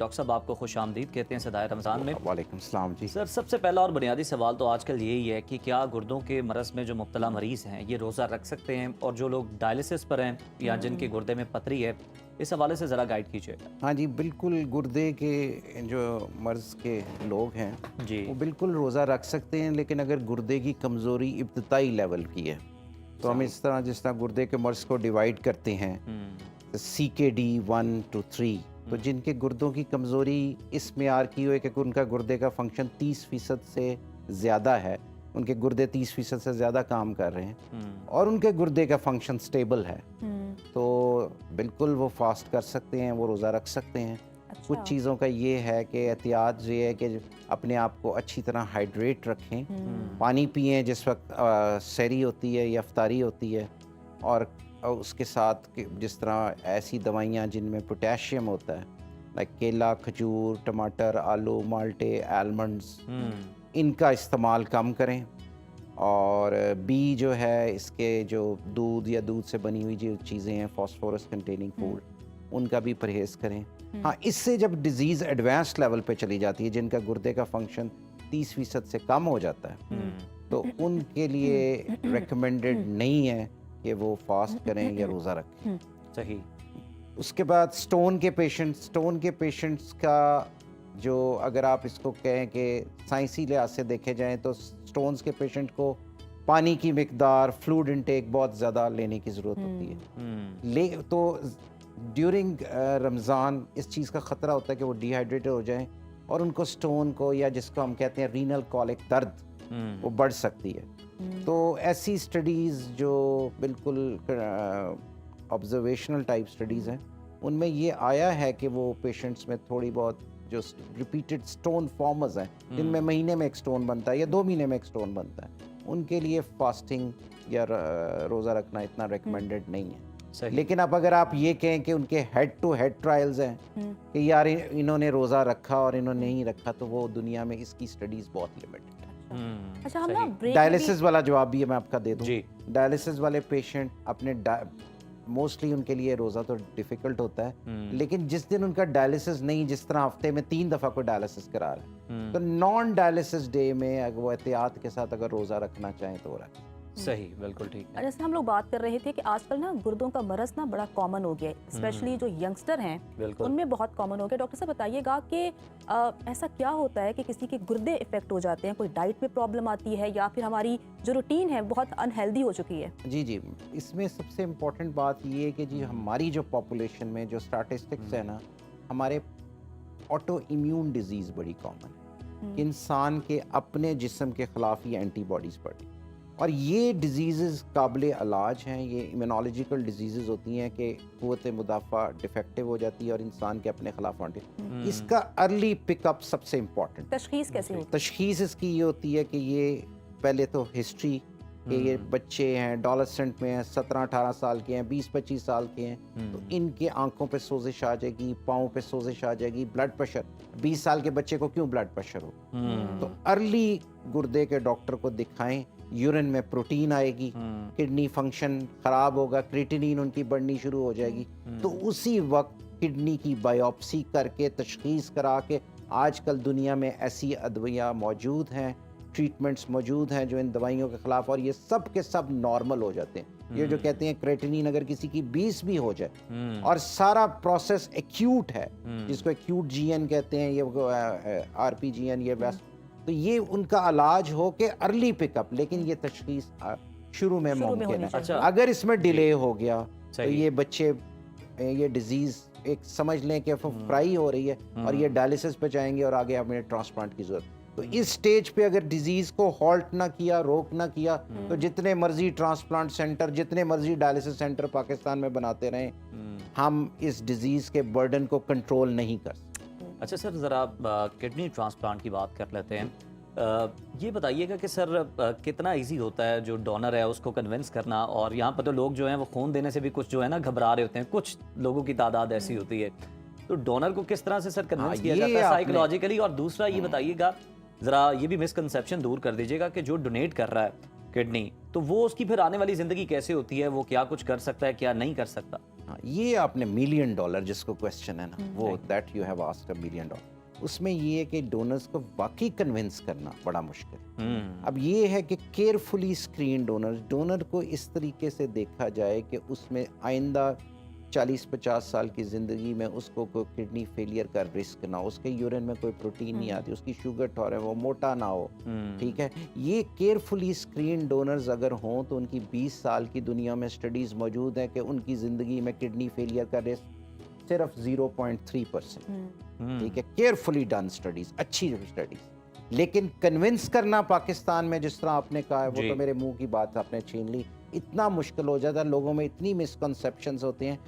Doctor साहब आपको खुश आमदीद कहते हैं सदाए रमज़ान में। वालेकुम सलाम जी। सर सबसे पहला और बुनियादी सवाल तो आजकल यही है कि क्या गुर्दों के मरज़ में जो मुब्तला मरीज़ हैं ये रोज़ा रख सकते हैं, और जो लोग डायलिसिस पर हैं या जिनके गुर्दे में पथरी है, इस हवाले से ज़रा गाइड कीजिएगा। हाँ जी, बिल्कुल गुर्दे के जो मर्ज़ के लोग हैं जी वो बिल्कुल रोज़ा रख सकते हैं, लेकिन अगर गुर्दे की कमज़ोरी इब्तदाई लेवल की है तो हम इस तरह जिस तरह गुर्दे के मर्ज़ को डिवाइड करते हैं CKD 1 to 3, तो जिनके गुर्दों की कमज़ोरी इस मेयार की हो कि उनका गुर्दे का फंक्शन 30% से ज़्यादा है, उनके गुर्दे 30% से ज़्यादा काम कर रहे हैं और उनके गुर्दे का फंक्शन स्टेबल है, तो बिल्कुल वो फास्ट कर सकते हैं, वो रोज़ा रख सकते हैं। कुछ चीज़ों का ये है कि एहतियात ये है कि अपने आप को अच्छी तरह हाइड्रेट रखें, पानी पिएं जिस वक्त सहरी होती है या इफ्तारी होती है, और उसके साथ जिस तरह ऐसी दवाइयाँ जिनमें पोटेशियम होता है, लाइक केला, खजूर, टमाटर, आलू, माल्टे, आलमंड्स, इनका इस्तेमाल कम करें। और बी जो है इसके जो दूध या दूध से बनी हुई जो चीज़ें हैं फॉस्फोरस कंटेनिंग फूड, उनका भी परहेज़ करें। हाँ, इससे जब डिज़ीज़ एडवांस लेवल पे चली जाती है, जिनका गुर्दे का फंक्शन 30% से कम हो जाता है, तो उनके लिए रेकमेंडेड नहीं है कि वो फास्ट करें या रोज़ा रखें। सही। उसके बाद स्टोन के पेशेंट्स का जो, अगर आप इसको कहें कि साइंसी लिहाज से देखे जाएं तो स्टोन्स के पेशेंट को पानी की मिकदार, फ्लूइड इनटेक बहुत ज़्यादा लेने की ज़रूरत होती है। तो ड्यूरिंग रमज़ान इस चीज़ का ख़तरा होता है कि वो डिहाइड्रेटेड हो जाएं और उनको स्टोन को, या जिसको हम कहते हैं रीनल कॉलिक दर्द, वो बढ़ सकती है। तो ऐसी स्टडीज़ जो बिल्कुल ऑब्जर्वेशनल टाइप स्टडीज़ हैं, उनमें ये आया है कि वो पेशेंट्स में थोड़ी बहुत जो रिपीटेड स्टोन फॉर्मर्स हैं, जिनमें महीने में एक स्टोन बनता है या 2 महीने में एक स्टोन बनता है, उनके लिए फास्टिंग या रोज़ा रखना इतना रिकमेंडेड नहीं है। लेकिन अब अगर आप ये कहें कि उनके हेड टू हेड ट्रायल्स हैं कि यार इन्होंने रोज़ा रखा और इन्होंने नहीं रखा, तो वो दुनिया में इसकी स्टडीज़ बहुत लिमिटेड है। अच्छा, हम ना डायलिसिस वाला जवाब भी मैं आपका दे दूं। जी। डायलिसिस वाले पेशेंट अपने मोस्टली उनके लिए रोज़ा तो डिफ़िकल्ट होता है, लेकिन जिस दिन उनका डायलिसिस नहीं, जिस तरह हफ्ते में 3 दफ़ा कोई डायलिसिस करा रहा है, तो नॉन डायलिसिस डे में अगर वो एहतियात के साथ अगर रोज़ा रखना चाहें तो रखें। सही, बिल्कुल ठीक है। जैसे हम लोग बात कर रहे थे कि आजकल ना गुर्दों का मरज़ ना बड़ा कॉमन हो गया है, स्पेशली जो यंगस्टर हैं उनमें बहुत कॉमन हो गया। डॉक्टर साहब बताइएगा कि ऐसा क्या होता है कि किसी के गुर्दे इफेक्ट हो जाते हैं, कोई डाइट में प्रॉब्लम आती है या फिर हमारी जो रूटीन है बहुत अनहेल्दी हो चुकी है? जी, इसमें सबसे इम्पोर्टेंट बात ये है कि जी हमारी जो पॉपुलेशन में जो स्टैटिस्टिक्स है ना, हमारे ऑटो इम्यून डिजीज़ बड़ी कॉमन है कि इंसान के अपने जिस्म के ख़िलाफ़ ही एंटीबॉडीज़ बढ़ी, और ये डिजीज़ काबिल इलाज हैं। ये इम्यूनोलॉजिकल डिजीज़ होती हैं कि क़ुव्वत मुदाफ़ा डिफेक्टिव हो जाती है और इंसान के अपने ख़िलाफ़ इसका अर्ली पिकअप सबसे इम्पॉर्टेंट। तशख़ीस कैसे होती है? तशख़ीस इसकी ये होती है कि ये पहले तो हिस्ट्री कि ये बच्चे हैं, एडोलेसेंट में हैं, 17-18 साल के हैं, 20-25 साल के हैं, तो इनके आंखों पे सोजिश आ जाएगी, पाँव पे सोजिश आ जाएगी, ब्लड प्रेशर, 20 साल के बच्चे को क्यों ब्लड प्रेशर हो, तो अर्ली गुर्दे के डॉक्टर को दिखाएं। यूरिन में प्रोटीन आएगी, किडनी फंक्शन ख़राब होगा, क्रिएटिनिन उनकी बढ़नी शुरू हो जाएगी, तो उसी वक्त किडनी की बायोप्सी करके तशख़ीस करा के, आजकल दुनिया में ऐसी अदवियाँ मौजूद हैं, ट्रीटमेंट्स मौजूद हैं जो इन दवाइयों के ख़िलाफ़, और ये सब के सब नॉर्मल हो जाते हैं। ये जो कहते हैं क्रिएटिनिन अगर किसी की 20 भी हो जाए और सारा प्रोसेस एक्यूट है, जिसको एक्यूट GN कहते हैं, ये RPGN, ये वैसे, तो ये उनका इलाज हो के अर्ली पिकअप, लेकिन ये तशख़ीस शुरू में मुमकिन है। अच्छा। अगर इसमें डिले हो गया तो ये बच्चे, ये डिजीज़ एक समझ लें कि फ्राई हो रही है और ये डायलिसिस पे जाएंगे और आगे हमें ट्रांसप्लांट की ज़रूरत। तो इस स्टेज पे अगर डिजीज़ को हॉल्ट ना किया, रोक ना किया, तो जितने मर्जी ट्रांसप्लांट सेंटर, जितने मर्जी डायलिसिस सेंटर पाकिस्तान में बनाते रहें, हम इस डिजीज़ के बर्डन को कंट्रोल नहीं कर सकते। अच्छा सर, ज़रा किडनी ट्रांसप्लांट की बात कर लेते हैं। ये बताइएगा कि सर कितना इजी होता है जो डोनर है उसको कन्विंस करना, और यहाँ पर तो लोग जो हैं वो खून देने से भी कुछ जो है ना घबरा रहे होते हैं, कुछ लोगों की तादाद ऐसी होती है, तो डोनर को किस तरह से सर कन्विंस किया जाता है साइकोलॉजिकली? और दूसरा ये बताइएगा, ज़रा ये भी मिसकंसेप्शन दूर कर दीजिएगा कि जो डोनेट कर रहा है किडनी, तो वो उसकी फिर आने वाली ज़िंदगी कैसे होती है, वो क्या कुछ कर सकता है, क्या नहीं कर सकता? हाँ, ये आपने $1 मिलियन जिसको क्वेश्चन है ना, वो that you have asked $1 million, उसमें ये है कि डोनर्स को वाकई कन्विंस करना बड़ा मुश्किल। अब ये है कि केयरफुली स्क्रीन डोनर को इस तरीके से देखा जाए कि उसमें आइंदा 40-50 साल की ज़िंदगी में उसको कोई किडनी फेलियर का रिस्क ना हो, उसके यूरिन में कोई प्रोटीन नहीं आती, उसकी शुगर टॉलरेंस वो मोटा ना हो, ठीक है। ये केयरफुली स्क्रीन डोनर्स अगर हों तो उनकी 20 साल की दुनिया में स्टडीज़ मौजूद हैं कि उनकी ज़िंदगी में किडनी फेलियर का रिस्क सिर्फ 0.3%, ठीक है। केयरफुली डन स्टडीज़, अच्छी स्टडीज़। लेकिन कन्विंस करना पाकिस्तान में, जिस तरह आपने कहा है, वो तो मेरे मुंह की बात आपने छीन ली, इतना मुश्किल हो जाता है। लोगों में इतनी मिसकंसेप्शंस होते हैं,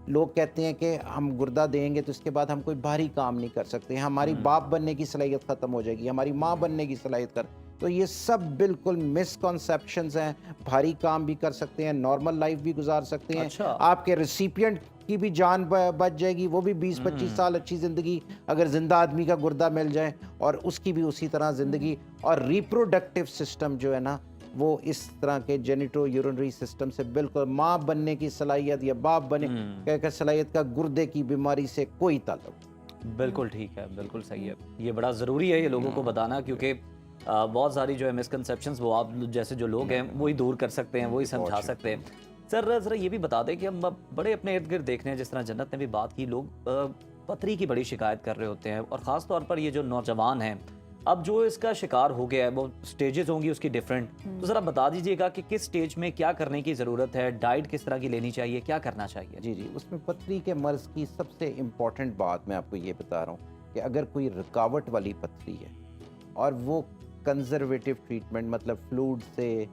लोग कहते हैं कि हम गुर्दा देंगे तो इसके बाद हम कोई भारी काम नहीं कर सकते, हमारी बाप बनने की सलाहियत ख़त्म हो जाएगी, हमारी माँ बनने की सलाहियत कर, तो ये सब बिल्कुल मिसकंसेप्शंस हैं। भारी काम भी कर सकते हैं, नॉर्मल लाइफ भी गुजार सकते हैं। अच्छा। आपके रिसिपिएंट की भी जान बच जाएगी, वो भी 20-25 साल अच्छी ज़िंदगी, अगर जिंदा आदमी का गुर्दा मिल जाए, और उसकी भी उसी तरह ज़िंदगी। और रिप्रोडक्टिव सिस्टम जो है ना, वो इस तरह के जेनिटो यूरिनरी सिस्टम से बिल्कुल माँ बनने की सलाहियत या बाप बनने की सलाहियत का गुर्दे की बीमारी से कोई ताल्लुक। बिल्कुल ठीक है, बिल्कुल सही है। ये बड़ा ज़रूरी है ये लोगों को बताना, क्योंकि बहुत सारी जो है मिसकंसेप्शंस वो आप जैसे जो लोग हैं वही दूर कर सकते हैं, वही समझा सकते हैं। सर ज़रा ये भी बता दें कि हम बड़े अपने इर्द गिर्द देखने हैं, जिस तरह जन्नत ने भी बात की, लोग पथरी की बड़ी शिकायत कर रहे होते हैं, और ख़ास तौर पर ये जो नौजवान हैं अब जो इसका शिकार हो गया है, वो स्टेजेस होंगी उसकी डिफरेंट, तो ज़रा बता दीजिएगा कि किस स्टेज में क्या करने की ज़रूरत है, डाइट किस तरह की लेनी चाहिए, क्या करना चाहिए? जी जी, उसमें पथरी के मर्ज़ की सबसे इम्पॉर्टेंट बात मैं आपको ये बता रहा हूँ कि अगर कोई रुकावट वाली पथरी है और वो कंजर्वेटिव ट्रीटमेंट, मतलब फ्लूइड से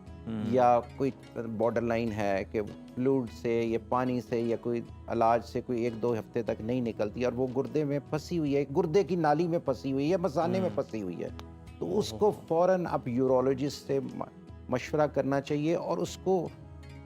या कोई बॉर्डर लाइन है कि फ्लूइड से या पानी से या कोई इलाज से कोई 1-2 हफ्ते तक नहीं निकलती, और वो गुर्दे में फंसी हुई है, गुर्दे की नाली में फंसी हुई है या मसाने में फंसी हुई है, तो उसको फ़ौरन आप यूरोलॉजिस्ट से मशवरा करना चाहिए। और उसको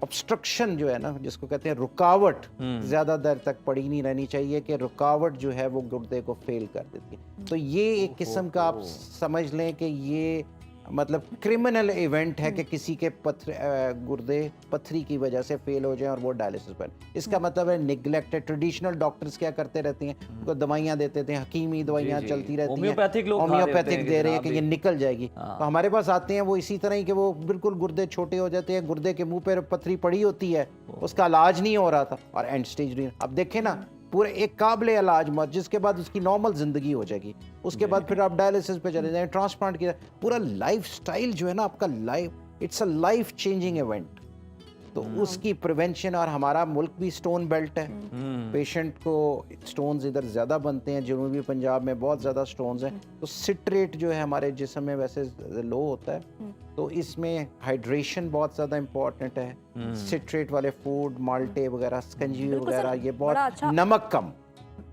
ऑब्स्ट्रक्शन जो है ना, जिसको कहते हैं रुकावट, ज़्यादा देर तक पड़ी नहीं रहनी चाहिए कि रुकावट जो है वो गुर्दे को फेल कर देती है। तो ये एक किस्म का आप समझ लें कि ये मतलब क्रिमिनल इवेंट है कि किसी के गुर्दे पथरी की वजह से फेल हो जाए और वो डायलिसिस पर। इसका मतलब है निगलेक्टेड। ट्रेडिशनल डॉक्टर्स क्या करते रहते हैं, उनको दवाइयाँ देते थे, हकीमी दवाइयाँ चलती रहती हैं, होम्योपैथिक दे रहे हैं कि ये निकल जाएगी। तो हमारे पास आते हैं वो इसी तरह ही कि वो बिल्कुल गुर्दे छोटे हो जाते हैं, गुर्दे के मुंह पर पथरी पड़ी होती है, उसका इलाज नहीं हो रहा था और एंड स्टेज। अब देखें ना, पूरे एक काबिल इलाज मत, जिसके बाद उसकी नॉर्मल ज़िंदगी हो जाएगी, उसके बाद फिर आप डायलिसिस पे चले जाएं, ट्रांसप्लांट की, पूरा लाइफ स्टाइल जो है ना आपका, life, it's a life changing event. तो उसकी प्रिवेंशन, और हमारा मुल्क भी स्टोन बेल्ट है, पेशेंट को स्टोन्स इधर ज़्यादा बनते हैं, जनूबी पंजाब में बहुत ज़्यादा स्टोन्स हैं, तो सिट्रेट जो है हमारे जिस्म में वैसे लो होता है, तो इसमें हाइड्रेशन बहुत ज़्यादा इम्पोर्टेंट है। सिट्रेट वाले फूड, माल्टे वगैरह, स्कंजी वगैरह, ये बहुत नमक कम।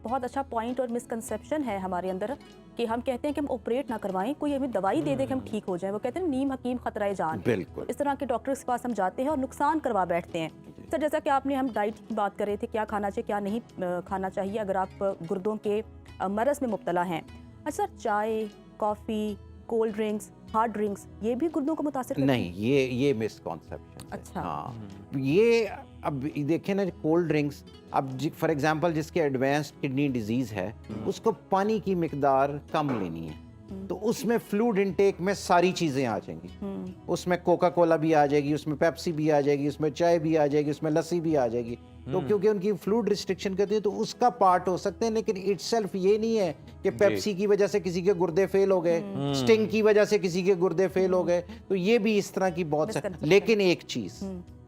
बहुत अच्छा पॉइंट और मिसकंसेप्शन है हमारे अंदर कि हम कहते हैं कि हम ऑपरेट ना करवाएं, कोई हमें दवाई दे दे कि हम ठीक हो जाएं। वो कहते हैं नीम हकीम खतरा जान। बिल्कुल। इस तरह के डॉक्टर्स के पास हम जाते हैं और नुकसान करवा बैठते हैं। सर, जैसा कि आपने, हम डाइट की बात कर रहे थे, क्या खाना चाहिए क्या नहीं खाना चाहिए अगर आप गुर्दों के मरज़ में मुब्तला हैं। अच्छा, चाय, coffee, cold drinks, hard drinks, ये भी गुर्दों को मुतासिर करती नहीं, ये मिसकॉन्सेप्शन है। अच्छा। हाँ, ये अब देखें ना, कोल्ड ड्रिंक्स, अब फॉर एग्जांपल जिसके एडवांस्ड किडनी डिजीज़ है, उसको पानी की मिकदार कम लेनी है, तो उसमें फ्लूइड इनटेक में सारी चीज़ें आ जाएंगी, उसमें कोका कोला भी आ जाएगी, उसमें पेप्सी भी आ जाएगी, उसमें चाय भी आ जाएगी, उसमें लस्सी भी आ जाएगी। तो क्योंकि उनकी फ्लूइड रिस्ट्रिक्शन करती है तो उसका पार्ट हो सकते हैं, लेकिन इटसेल्फ ये नहीं है कि पेप्सी की वजह से किसी के गुर्दे फेल हो गए, स्टिंग की वजह से किसी के गुर्दे फेल हो गए, तो ये भी इस तरह की बहुत। लेकिन एक चीज़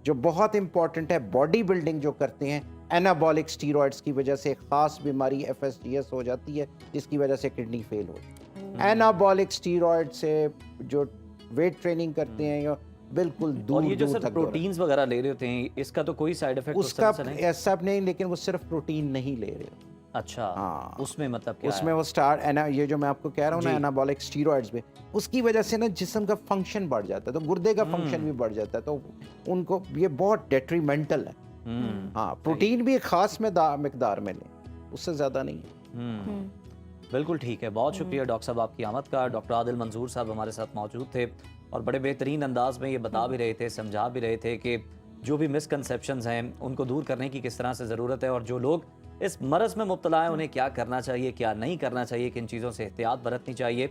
जो बहुत इंपॉर्टेंट है, बॉडी बिल्डिंग जो करते हैं, एनाबॉलिक स्टीरॉइड्स की वजह से खास बीमारी FSGS हो जाती है, जिसकी वजह से किडनी फेल हो। एनाबॉलिक स्टीरॉइड से जो वेट ट्रेनिंग करते हैं या बिल्कुल दूर, और ये जो सर प्रोटीन्स वगैरह ले रहे होते हैं, इसका तो कोई साइड इफेक्ट उसका ऐसा नहीं, लेकिन वो सिर्फ प्रोटीन नहीं ले रहे। अच्छा, हाँ, उसमें मतलब क्या उसमें वो ये जो मैं आपको कह रहा हूँ ना, एनाबॉलिक स्टीरॉइड्स में, उसकी वजह से ना जिस्म का फंक्शन बढ़ जाता है, तो गुर्दे का फंक्शन भी बढ़ जाता है, तो उनको ये बहुत डेट्रीमेंटल है। हाँ, प्रोटीन भी एक खास मिकदार में लें, उससे ज़्यादा नहीं। बिल्कुल ठीक है, बहुत शुक्रिया डॉक्टर साहब आपकी आमद का। डॉक्टर आदिल मंजूर साहब हमारे साथ मौजूद थे और बड़े बेहतरीन अंदाज में ये बता भी रहे थे, समझा भी रहे थे कि जो भी मिसकंसेप्शंस हैं उनको दूर करने की किस तरह से ज़रूरत है, और जो लोग इस मरज़ में मुब्तला हैं उन्हें क्या करना चाहिए, क्या नहीं करना चाहिए, किन चीज़ों से एहतियात बरतनी चाहिए।